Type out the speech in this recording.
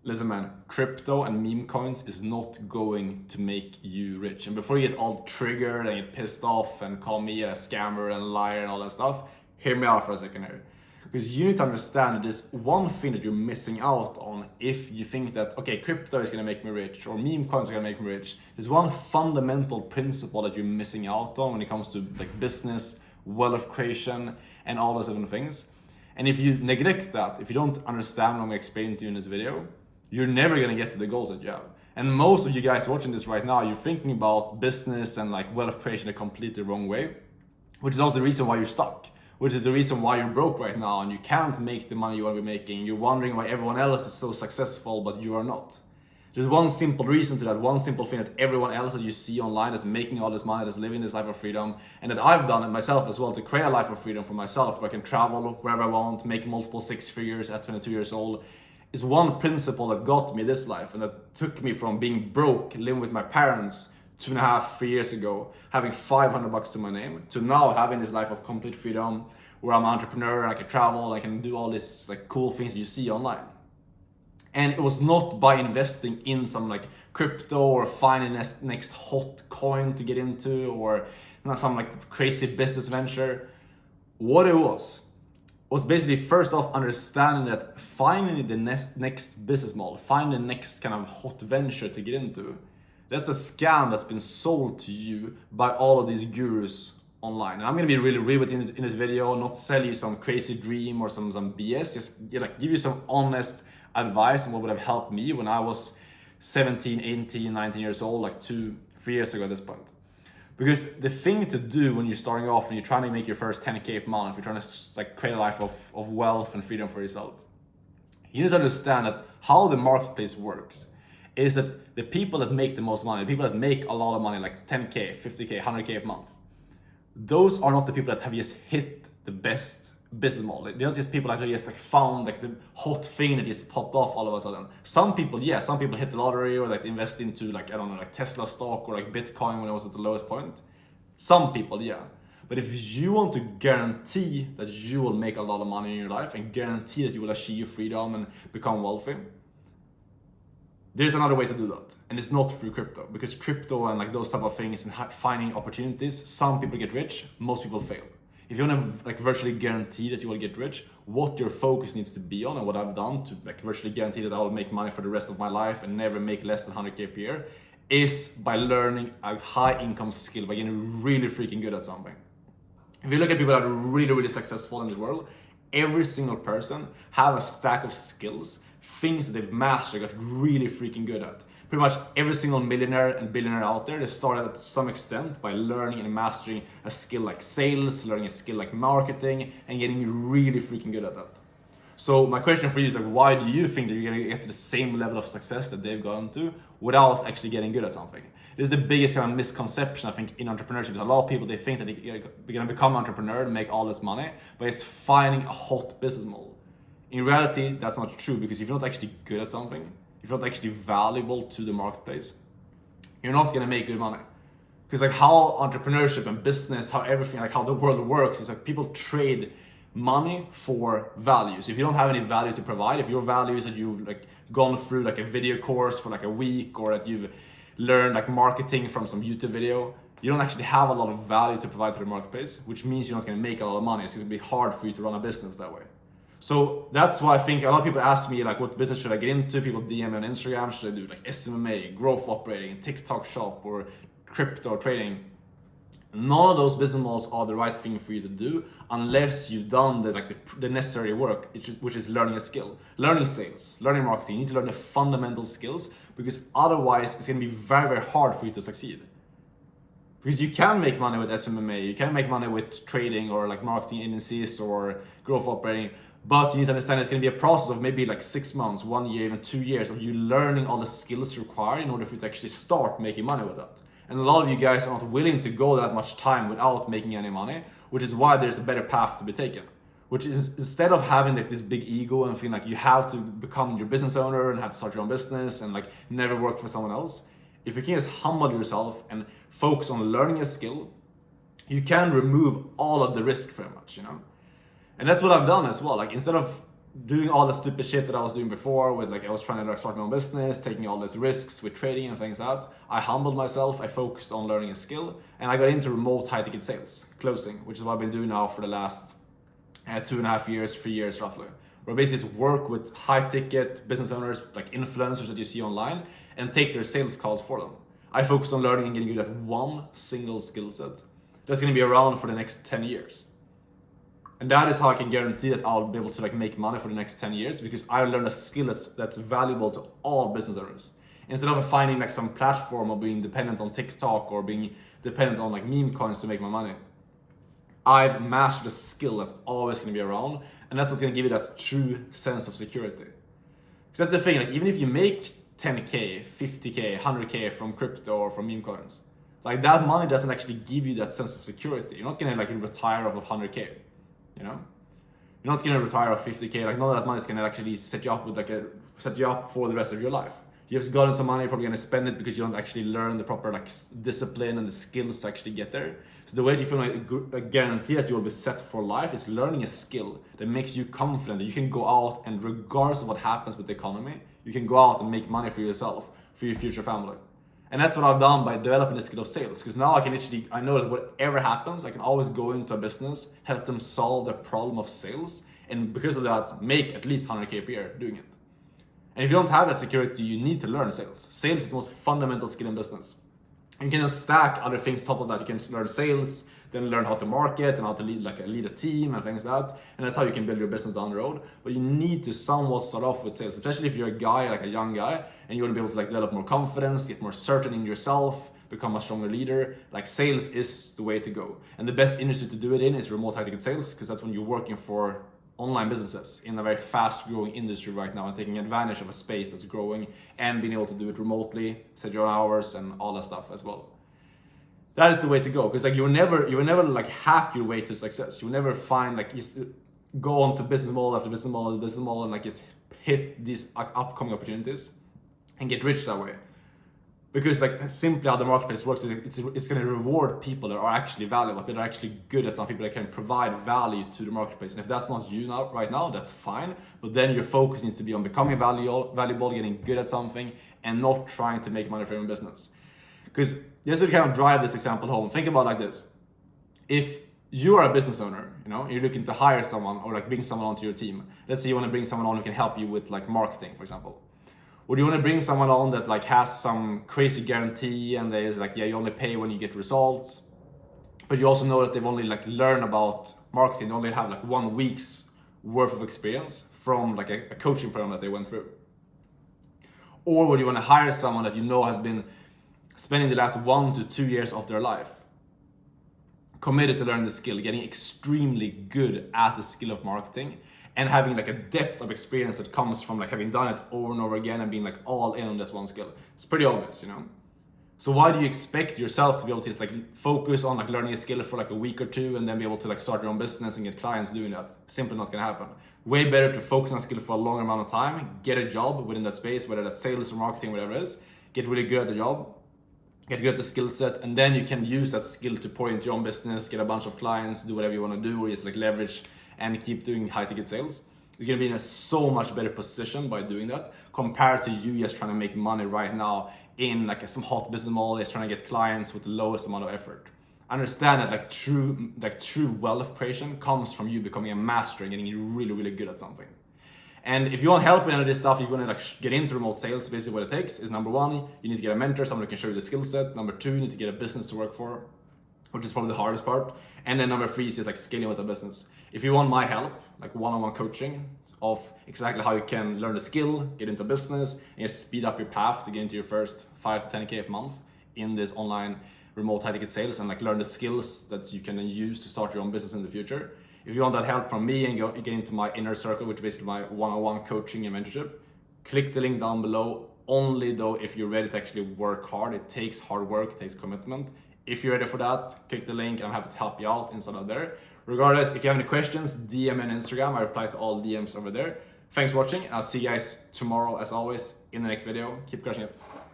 Listen, man, crypto and meme coins is not going to make you rich. And before you get all triggered and get pissed off and call me a scammer and a liar and all that stuff, hear me out for a second here. Because you need to understand that there's one thing that you're missing out on if you think that, okay, crypto is gonna make me rich or meme coins are gonna make me rich. There's one fundamental principle that you're missing out on when it comes to like business, wealth creation, and all those different things. And if you neglect that, if you don't understand what I'm explaining to you in this video, you're never gonna get to the goals that you have. And most of you guys watching this right now, you're thinking about business and like wealth creation a completely wrong way, which is also the reason why you're stuck, which is the reason why you're broke right now and you can't make the money you want to be making. You're wondering why everyone else is so successful, but you are not. There's one simple reason to that, one simple thing that everyone else that you see online is making all this money, that's living this life of freedom, and that I've done it myself as well to create a life of freedom for myself, where I can travel wherever I want, make multiple six figures at 22 years old, is one principle that got me this life and that took me from being broke, living with my parents 2.5, 3 years ago, having $500 to my name, to now having this life of complete freedom, where I'm an entrepreneur and I can travel, I can do all these like cool things that you see online. And it was not by investing in some like crypto or finding next hot coin to get into or some like crazy business venture. What it was basically first off understanding that finding the next business model, finding the next kind of hot venture to get into, that's a scam that's been sold to you by all of these gurus online. And I'm gonna be really real with you in this video, not sell you some crazy dream or some BS, just like give you some honest advice on what would have helped me when I was 17, 18, 19 years old, like 2-3 years ago at this point. Because the thing to do when you're starting off and you're trying to make your first 10K per month, if you're trying to like create a life of wealth and freedom for yourself, you need to understand that how the marketplace works is that the people that make the most money, the people that make a lot of money, like 10K, 50K, 100K a month, those are not the people that have just hit the best business model. They're not just people that have just like found like the hot thing that just popped off all of a sudden. Some people hit the lottery or like invest into like, I don't know, like Tesla stock or like Bitcoin when it was at the lowest point. Some people, yeah. But if you want to guarantee that you will make a lot of money in your life and guarantee that you will achieve freedom and become wealthy, there's another way to do that, and it's not through crypto, because crypto and like those type of things and finding opportunities, some people get rich, most people fail. If you want to like virtually guarantee that you will get rich, what your focus needs to be on, and what I've done to like virtually guarantee that I will make money for the rest of my life and never make less than 100K per year, is by learning a high income skill, by getting really freaking good at something. If you look at people that are really successful in the world, every single person have a stack of skills, things that they've mastered, got really freaking good at. Pretty much every single millionaire and billionaire out there, they started to some extent by learning and mastering a skill like sales, learning a skill like marketing, and getting really freaking good at that. So my question for you is like, why do you think that you're gonna get to the same level of success that they've gotten to without actually getting good at something? This is the biggest kind of misconception I think in entrepreneurship. Is a lot of people, they think that they're gonna become an entrepreneur and make all this money by just finding a hot business model. In reality, that's not true, because if you're not actually good at something, if you're not actually valuable to the marketplace, you're not gonna make good money. Because like how entrepreneurship and business, how everything, like how the world works, is like people trade money for values. If you don't have any value to provide, if your value is that you've like gone through like a video course for like a week, or that you've learned like marketing from some YouTube video, you don't actually have a lot of value to provide to the marketplace, which means you're not gonna make a lot of money. It's gonna be hard for you to run a business that way. So that's why I think a lot of people ask me like, what business should I get into? People DM me on Instagram, should I do like SMMA, growth operating, TikTok shop, or crypto trading? None of those business models are the right thing for you to do unless you've done the necessary work, which is learning a skill, learning sales, learning marketing. You need to learn the fundamental skills, because otherwise it's gonna be very hard for you to succeed. Because you can make money with SMMA, you can make money with trading or like marketing agencies or growth operating, but you need to understand it's going to be a process of maybe like 6 months, 1 year, even 2 years of you learning all the skills required in order for you to actually start making money with that. And a lot of you guys are not willing to go that much time without making any money, which is why there's a better path to be taken. Which is, instead of having like this big ego and feeling like you have to become your business owner and have to start your own business and like never work for someone else, if you can just humble yourself and focus on learning a skill, you can remove all of the risk very much, you know? And that's what I've done as well. Like instead of doing all the stupid shit that I was doing before with like I was trying to like start my own business, taking all these risks with trading and things like that. I humbled myself, I focused on learning a skill, and I got into remote high ticket sales, closing, which is what I've been doing now for the last 2.5 years, 3 years roughly. Where basically work with high ticket business owners, like influencers that you see online, and take their sales calls for them. I focus on learning and getting good at one single skill set that's going to be around for the next 10 years. And that is how I can guarantee that I'll be able to like make money for the next 10 years, because I learned a skill that's valuable to all business owners. Instead of finding like some platform or being dependent on TikTok or being dependent on like Memecoins to make my money, I've mastered a skill that's always going to be around, and that's what's going to give you that true sense of security. Because that's the thing, like even if you make 10k, 50k, 100k from crypto or from Memecoins, like that money doesn't actually give you that sense of security. You're not going to like retire off of 100k, you know? You're not going to retire off 50k. Like none of that money is going to actually set you up with set you up for the rest of your life. You have gotten some money, you're probably going to spend it because you don't actually learn the proper like discipline and the skills to actually get there. So the way you feel like a guarantee that you will be set for life is learning a skill that makes you confident that you can go out and regardless of what happens with the economy, you can go out and make money for yourself, for your future family. And that's what I've done by developing the skill of sales. Because now I know that whatever happens, I can always go into a business, help them solve the problem of sales, and because of that, make at least 100k per year doing it. And if you don't have that security, you need to learn sales. Sales is the most fundamental skill in business. You can stack other things on top of that. You can learn sales, then learn how to market and how to lead a team and things like that. And that's how you can build your business down the road. But you need to somewhat start off with sales, especially if you're a guy, like a young guy, and you want to be able to like develop more confidence, get more certain in yourself, become a stronger leader. Like sales is the way to go. And the best industry to do it in is remote high ticket sales, because that's when you're working for online businesses in a very fast growing industry right now and taking advantage of a space that's growing and being able to do it remotely, set your hours and all that stuff as well. That is the way to go, because like you will never like hack your way to success. You will never find like just go on to business model after business model, and like just hit these upcoming opportunities and get rich that way. Because like simply how the marketplace works, it's going to reward people that are actually valuable, that are actually good at some people that can provide value to the marketplace. And if that's not you now, right now, that's fine. But then your focus needs to be on becoming valuable, getting good at something, and not trying to make money from your business. Because just to kind of drive this example home, think about it like this. If you are a business owner, you know, you're looking to hire someone or like bring someone onto your team. Let's say you want to bring someone on who can help you with like marketing, for example. Or do you want to bring someone on that like has some crazy guarantee and there's like, yeah, you only pay when you get results, but you also know that they've only like learned about marketing, they only have like 1 week's worth of experience from like a coaching program that they went through? Or would you want to hire someone that you know has been spending the last 1 to 2 years of their life committed to learning the skill, getting extremely good at the skill of marketing, and having like a depth of experience that comes from like having done it over and over again and being like all in on this one skill? It's pretty obvious, you know? So why do you expect yourself to be able to just like focus on like learning a skill for like a week or two and then be able to like start your own business and get clients doing that? Simply not gonna happen. Way better to focus on a skill for a longer amount of time, get a job within that space, whether that's sales or marketing, whatever it is, get really good at the job, get good at the skill set, and then you can use that skill to pour into your own business, get a bunch of clients, do whatever you want to do, or just like leverage and keep doing high ticket sales. You're gonna be in a so much better position by doing that compared to you just trying to make money right now in like some hot business model, just trying to get clients with the lowest amount of effort. Understand that like true wealth creation comes from you becoming a master and getting really, really good at something. And if you want help with any of this stuff, you want to like get into remote sales, basically what it takes is number 1, you need to get a mentor, someone who can show you the skill set. Number 2, you need to get a business to work for, which is probably the hardest part. And then number 3 is just like scaling with a business. If you want my help, like one-on-one coaching of exactly how you can learn the skill, get into business, and just speed up your path to get into your first 5 to 10k a month in this online remote high ticket sales and like learn the skills that you can then use to start your own business in the future. If you want that help from me and get into my inner circle, which is basically my one-on-one coaching and mentorship, click the link down below. Only though if you're ready to actually work hard. It takes hard work, it takes commitment. If you're ready for that, click the link. I'm happy to help you out inside of there. Regardless, if you have any questions, DM me on Instagram. I reply to all DMs over there. Thanks for watching. I'll see you guys tomorrow as always in the next video. Keep crushing it.